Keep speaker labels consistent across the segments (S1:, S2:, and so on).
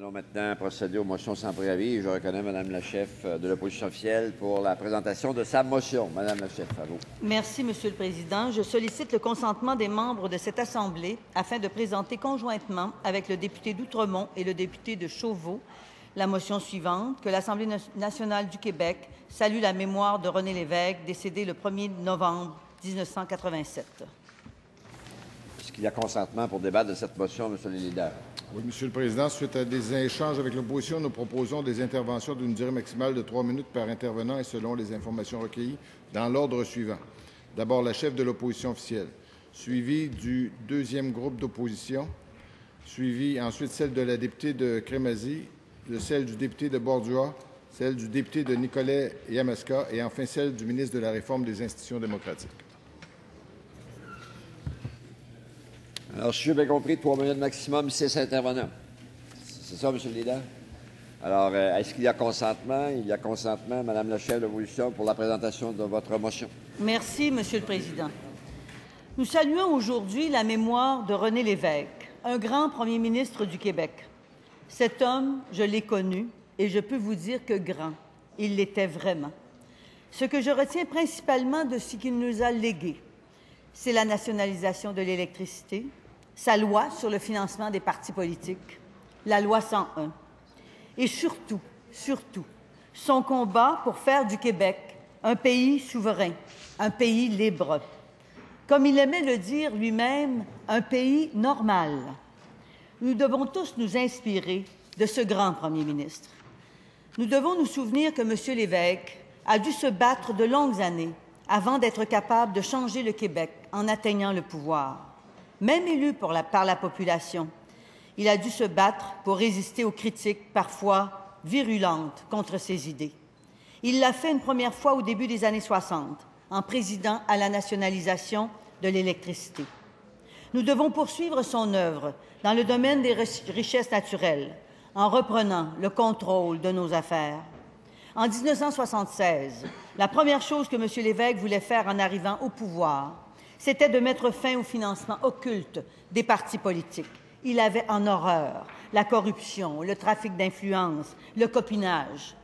S1: allons maintenant procéder aux motions sans préavis. Je reconnais Mme la chef de l'opposition officielle pour la présentation de sa motion. Mme la chef, à vous.
S2: Merci, Monsieur le Président. Je sollicite le consentement des membres de cette Assemblée afin de présenter conjointement avec le député d'Outremont et le député de Chauveau la motion suivante, que l'Assemblée nationale du Québec salue la mémoire de René Lévesque, décédé le 1er novembre 1987.
S1: Est-ce qu'il y a consentement pour débattre de cette motion, Monsieur le leader?
S3: Oui, Monsieur le Président, suite à des échanges avec l'opposition, nous proposons des interventions d'une durée maximale de 3 minutes par intervenant et selon les informations recueillies dans l'ordre suivant. D'abord, la chef de l'opposition officielle, suivie du deuxième groupe d'opposition, suivie ensuite celle de la députée de Crémazie, celle du député de Bordua, celle du député de Nicolet-Yamaska et enfin celle du ministre de la Réforme des institutions démocratiques.
S1: Alors, si j'ai bien compris, 3 minutes maximum, 6 intervenants. C'est ça, Monsieur le leader? Alors, est-ce qu'il y a consentement? Il y a consentement, Madame la chef de l'opposition, pour la présentation de votre motion.
S2: Merci, Monsieur le Président. Nous saluons aujourd'hui la mémoire de René Lévesque, un grand premier ministre du Québec. Cet homme, je l'ai connu et je peux vous dire que grand, il l'était vraiment. Ce que je retiens principalement de ce qu'il nous a légué, c'est la nationalisation de l'électricité, sa loi sur le financement des partis politiques, la loi 101, et surtout, son combat pour faire du Québec un pays souverain, un pays libre. Comme il aimait le dire lui-même, un pays normal. Nous devons tous nous inspirer de ce grand premier ministre. Nous devons nous souvenir que M. Lévesque a dû se battre de longues années avant d'être capable de changer le Québec en atteignant le pouvoir. Même élu par la population, il a dû se battre pour résister aux critiques parfois virulentes contre ses idées. Il l'a fait une première fois au début des années 60, en présidant à la nationalisation de l'électricité. Nous devons poursuivre son œuvre dans le domaine des richesses naturelles, en reprenant le contrôle de nos affaires. En 1976, la première chose que M. Lévesque voulait faire en arrivant au pouvoir, c'était de mettre fin au financement occulte des partis politiques. Il avait en horreur la corruption, le trafic d'influence, le copinage.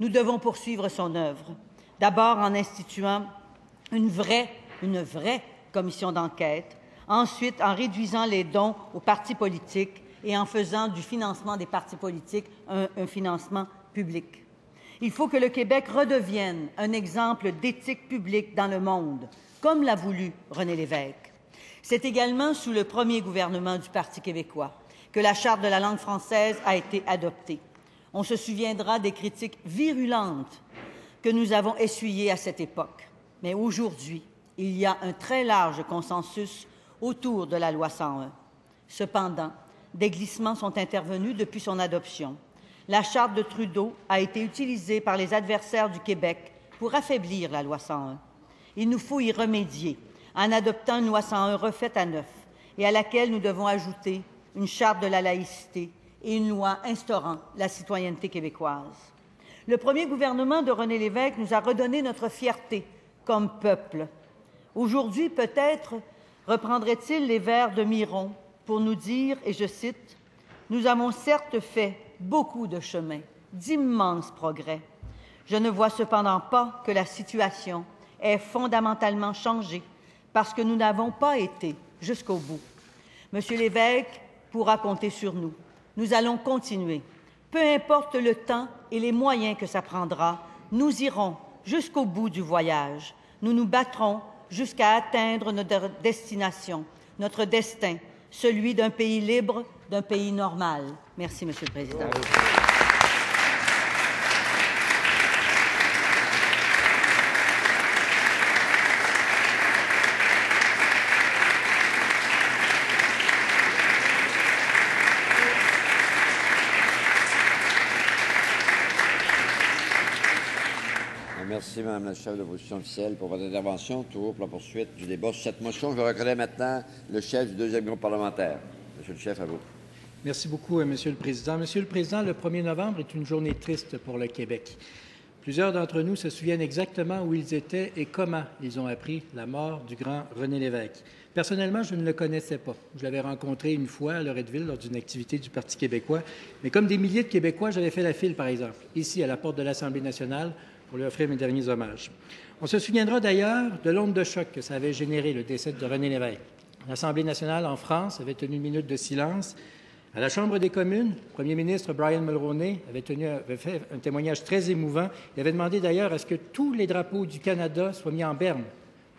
S2: Nous devons poursuivre son œuvre, d'abord en instituant une vraie commission d'enquête, ensuite en réduisant les dons aux partis politiques et en faisant du financement des partis politiques un financement public. Il faut que le Québec redevienne un exemple d'éthique publique dans le monde, comme l'a voulu René Lévesque. C'est également sous le premier gouvernement du Parti québécois que la Charte de la langue française a été adoptée. On se souviendra des critiques virulentes que nous avons essuyées à cette époque. Mais aujourd'hui, il y a un très large consensus autour de la loi 101. Cependant, des glissements sont intervenus depuis son adoption. La Charte de Trudeau a été utilisée par les adversaires du Québec pour affaiblir la loi 101. Il nous faut y remédier en adoptant une loi 101 refaite à neuf et à laquelle nous devons ajouter une charte de la laïcité et une loi instaurant la citoyenneté québécoise. Le premier gouvernement de René Lévesque nous a redonné notre fierté comme peuple. Aujourd'hui, peut-être reprendrait-il les vers de Miron pour nous dire, et je cite, « Nous avons certes fait beaucoup de chemin, d'immenses progrès. Je ne vois cependant pas que la situation ait fondamentalement changé parce que nous n'avons pas été jusqu'au bout. Monsieur Lévesque pourra compter sur nous. Nous allons continuer. Peu importe le temps et les moyens que ça prendra, nous irons jusqu'au bout du voyage. Nous nous battrons jusqu'à atteindre notre destination, notre destin, celui d'un pays libre, d'un pays normal. » Merci, Monsieur le Président.
S1: Merci, Mme la chef de l'opposition officielle, pour votre intervention. Toujours pour la poursuite du débat sur cette motion. Je reconnais maintenant le chef du deuxième groupe parlementaire. Monsieur le chef, à vous.
S4: Merci beaucoup, Monsieur le Président. Monsieur le Président, le 1er novembre est une journée triste pour le Québec. Plusieurs d'entre nous se souviennent exactement où ils étaient et comment ils ont appris la mort du grand René Lévesque. Personnellement, je ne le connaissais pas. Je l'avais rencontré une fois à Loretteville lors d'une activité du Parti québécois. Mais comme des milliers de Québécois, j'avais fait la file, par exemple, ici à la porte de l'Assemblée nationale, pour lui offrir mes derniers hommages. On se souviendra d'ailleurs de l'onde de choc que ça avait généré, le décès de René Lévesque. L'Assemblée nationale en France avait tenu une minute de silence. À la Chambre des communes, le premier ministre Brian Mulroney avait fait un témoignage très émouvant. Il avait demandé d'ailleurs à ce que tous les drapeaux du Canada soient mis en berne.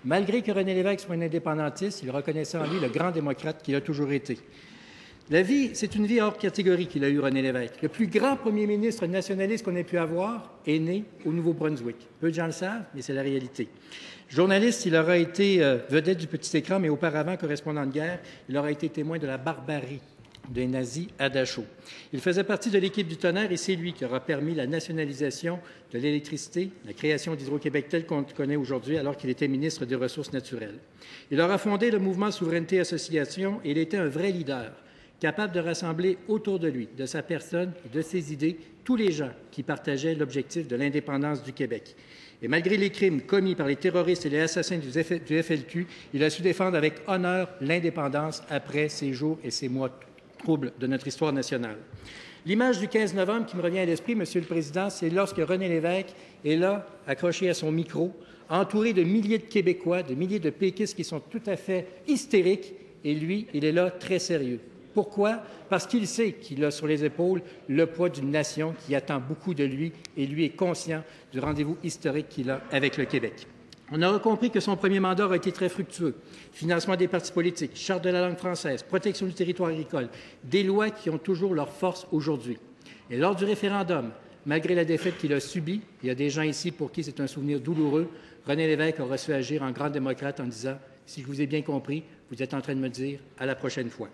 S4: Malgré que René Lévesque soit un indépendantiste, il reconnaissait en lui le grand démocrate qu'il a toujours été. La vie, c'est une vie hors catégorie qu'il a eue, René Lévesque. Le plus grand premier ministre nationaliste qu'on ait pu avoir est né au Nouveau-Brunswick. Peu de gens le savent, mais c'est la réalité. Journaliste, il aura été vedette du petit écran, mais auparavant correspondant de guerre, il aura été témoin de la barbarie des nazis à Dachau. Il faisait partie de l'équipe du Tonnerre et c'est lui qui aura permis la nationalisation de l'électricité, la création d'Hydro-Québec telle qu'on le connaît aujourd'hui alors qu'il était ministre des Ressources naturelles. Il aura fondé le mouvement Souveraineté Association et il était un vrai leader, capable de rassembler autour de lui, de sa personne et de ses idées, tous les gens qui partageaient l'objectif de l'indépendance du Québec. Et malgré les crimes commis par les terroristes et les assassins du FLQ, il a su défendre avec honneur l'indépendance après ces jours et ces mois troubles de notre histoire nationale. L'image du 15 novembre qui me revient à l'esprit, Monsieur le Président, c'est lorsque René Lévesque est là, accroché à son micro, entouré de milliers de Québécois, de milliers de péquistes qui sont tout à fait hystériques, et lui, il est là très sérieux. Pourquoi? Parce qu'il sait qu'il a sur les épaules le poids d'une nation qui attend beaucoup de lui et lui est conscient du rendez-vous historique qu'il a avec le Québec. On aura compris que son premier mandat aura été très fructueux. Financement des partis politiques, charte de la langue française, protection du territoire agricole, des lois qui ont toujours leur force aujourd'hui. Et lors du référendum, malgré la défaite qu'il a subie, il y a des gens ici pour qui c'est un souvenir douloureux, René Lévesque aura su agir en grand démocrate en disant « Si je vous ai bien compris, vous êtes en train de me dire à la prochaine fois ».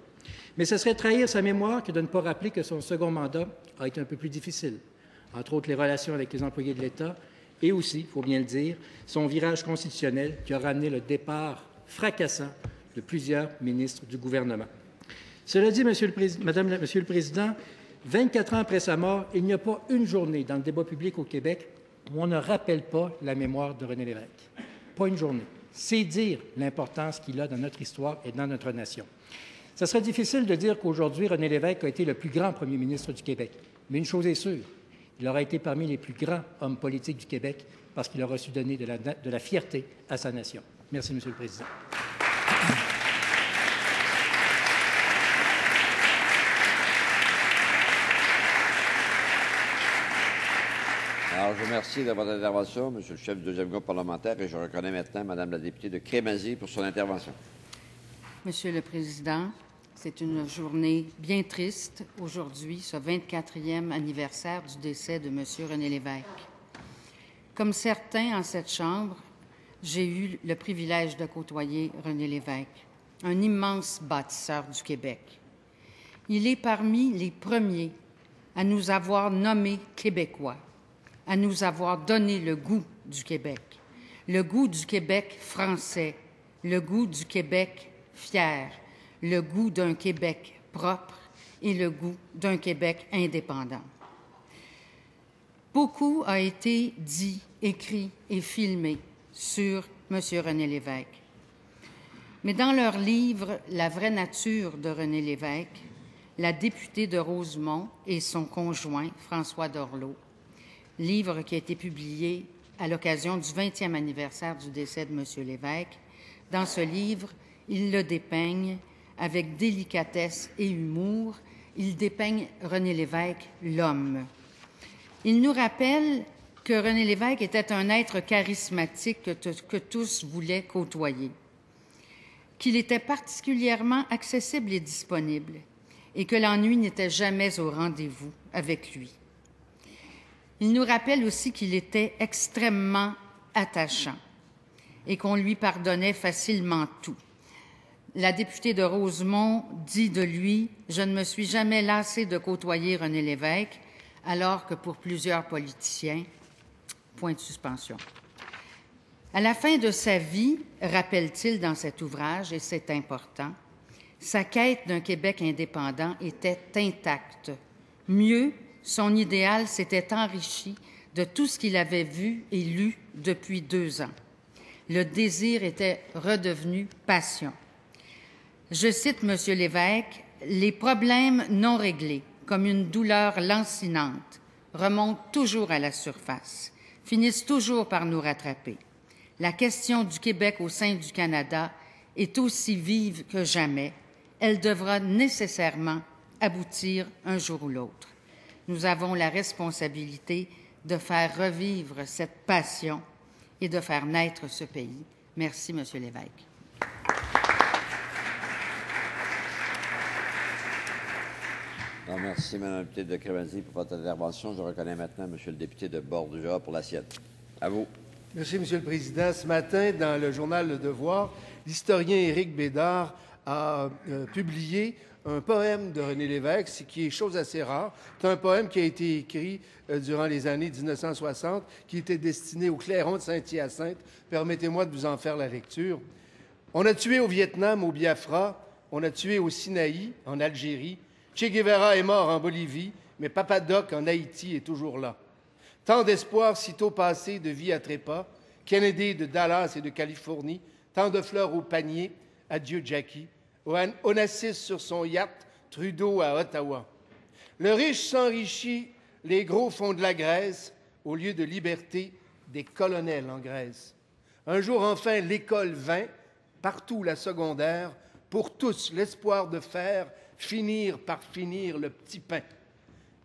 S4: Mais ce serait trahir sa mémoire que de ne pas rappeler que son second mandat a été un peu plus difficile. Entre autres, les relations avec les employés de l'État et aussi, il faut bien le dire, son virage constitutionnel qui a ramené le départ fracassant de plusieurs ministres du gouvernement. Cela dit, Monsieur le Président, 24 ans après sa mort, il n'y a pas une journée dans le débat public au Québec où on ne rappelle pas la mémoire de René Lévesque. Pas une journée. C'est dire l'importance qu'il a dans notre histoire et dans notre nation. Ce serait difficile de dire qu'aujourd'hui, René Lévesque a été le plus grand premier ministre du Québec. Mais une chose est sûre, il aura été parmi les plus grands hommes politiques du Québec parce qu'il aura su donner de la fierté à sa nation. Merci, Monsieur le Président.
S1: Alors, je vous remercie de votre intervention, Monsieur le chef du deuxième groupe parlementaire, et je reconnais maintenant Madame la députée de Crémazie pour son intervention.
S5: Monsieur le Président, c'est une journée bien triste aujourd'hui, ce 24e anniversaire du décès de M. René Lévesque. Comme certains en cette Chambre, j'ai eu le privilège de côtoyer René Lévesque, un immense bâtisseur du Québec. Il est parmi les premiers à nous avoir nommés Québécois, à nous avoir donné le goût du Québec français, le goût du Québec fier, le goût d'un Québec propre et le goût d'un Québec indépendant. Beaucoup a été dit, écrit et filmé sur M. René Lévesque. Mais dans leur livre « La vraie nature de René Lévesque », la députée de Rosemont et son conjoint, François Dorleau, livre qui a été publié à l'occasion du 20e anniversaire du décès de M. Lévesque, dans ce livre, ils le dépeignent avec délicatesse et humour. Ils dépeignent René Lévesque, l'homme. Ils nous rappellent que René Lévesque était un être charismatique que tous voulaient côtoyer, qu'il était particulièrement accessible et disponible et que l'ennui n'était jamais au rendez-vous avec lui. Il nous rappelle aussi qu'il était extrêmement attachant et qu'on lui pardonnait facilement tout. La députée de Rosemont dit de lui « Je ne me suis jamais lassée de côtoyer René Lévesque », alors que pour plusieurs politiciens, point de suspension. À la fin de sa vie, rappelle-t-il dans cet ouvrage, et c'est important, sa quête d'un Québec indépendant était intacte. Mieux, son idéal s'était enrichi de tout ce qu'il avait vu et lu depuis 2 ans. Le désir était redevenu passion. Je cite M. Lévesque, « Les problèmes non réglés, comme une douleur lancinante, remontent toujours à la surface, finissent toujours par nous rattraper. La question du Québec au sein du Canada est aussi vive que jamais. Elle devra nécessairement aboutir un jour ou l'autre. Nous avons la responsabilité de faire revivre cette passion et de faire naître ce pays. » Merci, M. Lévesque.
S1: Non, merci, Mme la députée de Crémazie, pour votre intervention. Je reconnais maintenant M. le député de Bordura pour la sienne. À vous.
S6: Merci, M. le Président. Ce matin, dans le journal Le Devoir, l'historien Éric Bédard a publié un poème de René Lévesque, ce qui est chose assez rare. C'est un poème qui a été écrit durant les années 1960, qui était destiné au clairon de Saint-Hyacinthe. Permettez-moi de vous en faire la lecture. « On a tué au Vietnam, au Biafra, on a tué au Sinaï, en Algérie. Che Guevara est mort en Bolivie, mais Papa Doc en Haïti est toujours là. Tant d'espoir sitôt passé de vie à trépas, Kennedy de Dallas et de Californie, tant de fleurs au panier, adieu Jackie. Onassis sur son yacht, Trudeau à Ottawa. Le riche s'enrichit, les gros font de la Grèce, au lieu de liberté, des colonels en Grèce. Un jour enfin l'école vint, partout la secondaire, pour tous l'espoir de faire finir par finir le petit pain.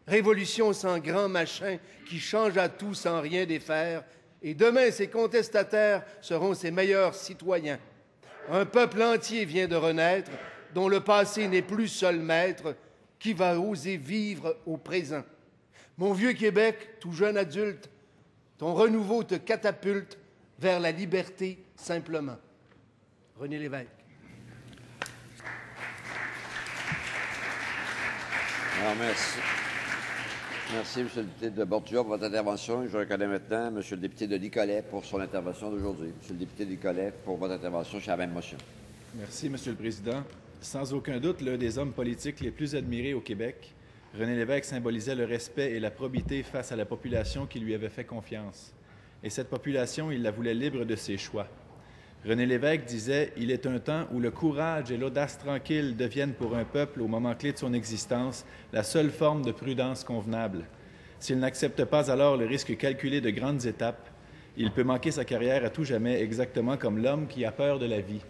S6: Révolution sans grand machin qui change à tout sans rien défaire, et demain ses contestataires seront ses meilleurs citoyens. Un peuple entier vient de renaître, dont le passé n'est plus seul maître, qui va oser vivre au présent. Mon vieux Québec, tout jeune adulte, ton renouveau te catapulte vers la liberté simplement. René Lévesque.
S1: Alors, merci. Merci, M. le député de Bordura, pour votre intervention. Je reconnais maintenant M. le député de Nicolet pour son intervention d'aujourd'hui. M. le député de Nicolet, pour votre intervention sur la même motion.
S7: Merci, M. le Président. Sans aucun doute, l'un des hommes politiques les plus admirés au Québec, René Lévesque symbolisait le respect et la probité face à la population qui lui avait fait confiance. Et cette population, il la voulait libre de ses choix. René Lévesque disait « Il est un temps où le courage et l'audace tranquille deviennent pour un peuple, au moment clé de son existence, la seule forme de prudence convenable. S'il n'accepte pas alors le risque calculé de grandes étapes, il peut manquer sa carrière à tout jamais, exactement comme l'homme qui a peur de la vie. »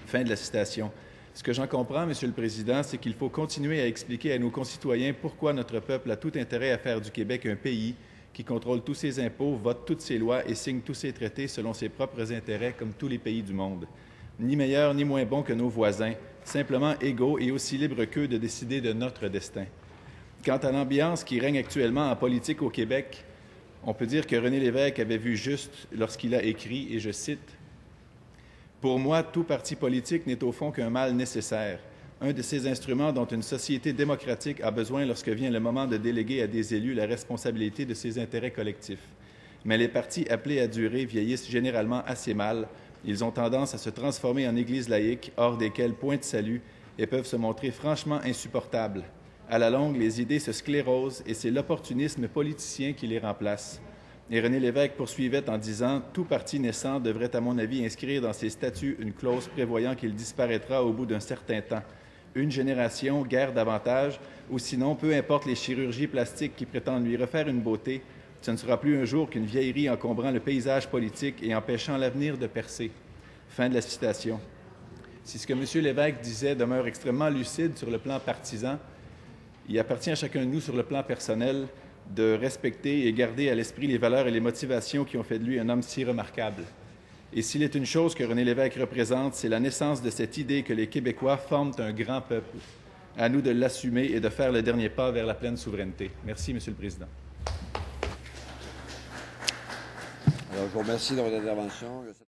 S7: Fin de la citation. Ce que j'en comprends, Monsieur le Président, c'est qu'il faut continuer à expliquer à nos concitoyens pourquoi notre peuple a tout intérêt à faire du Québec un pays qui contrôle tous ses impôts, vote toutes ses lois et signe tous ses traités selon ses propres intérêts, comme tous les pays du monde. Ni meilleur ni moins bon que nos voisins, simplement égaux et aussi libres qu'eux de décider de notre destin. Quant à l'ambiance qui règne actuellement en politique au Québec, on peut dire que René Lévesque avait vu juste lorsqu'il a écrit, et je cite, « Pour moi, tout parti politique n'est au fond qu'un mal nécessaire, un de ces instruments dont une société démocratique a besoin lorsque vient le moment de déléguer à des élus la responsabilité de ses intérêts collectifs. Mais les partis appelés à durer vieillissent généralement assez mal. Ils ont tendance à se transformer en églises laïques, hors desquelles point de salut, et peuvent se montrer franchement insupportables. À la longue, les idées se sclérosent et c'est l'opportunisme politicien qui les remplace. » Et René Lévesque poursuivait en disant « Tout parti naissant devrait, à mon avis, inscrire dans ses statuts une clause prévoyant qu'il disparaîtra au bout d'un certain temps. Une génération, guère davantage, ou sinon, peu importe les chirurgies plastiques qui prétendent lui refaire une beauté, ce ne sera plus un jour qu'une vieillerie encombrant le paysage politique et empêchant l'avenir de percer. » Fin de la citation. Si ce que M. Lévesque disait demeure extrêmement lucide sur le plan partisan, il appartient à chacun de nous sur le plan personnel de respecter et garder à l'esprit les valeurs et les motivations qui ont fait de lui un homme si remarquable. Et s'il est une chose que René Lévesque représente, c'est la naissance de cette idée que les Québécois forment un grand peuple. À nous de l'assumer et de faire le dernier pas vers la pleine souveraineté. Merci, M. le Président.
S1: Alors, je vous remercie de votre intervention.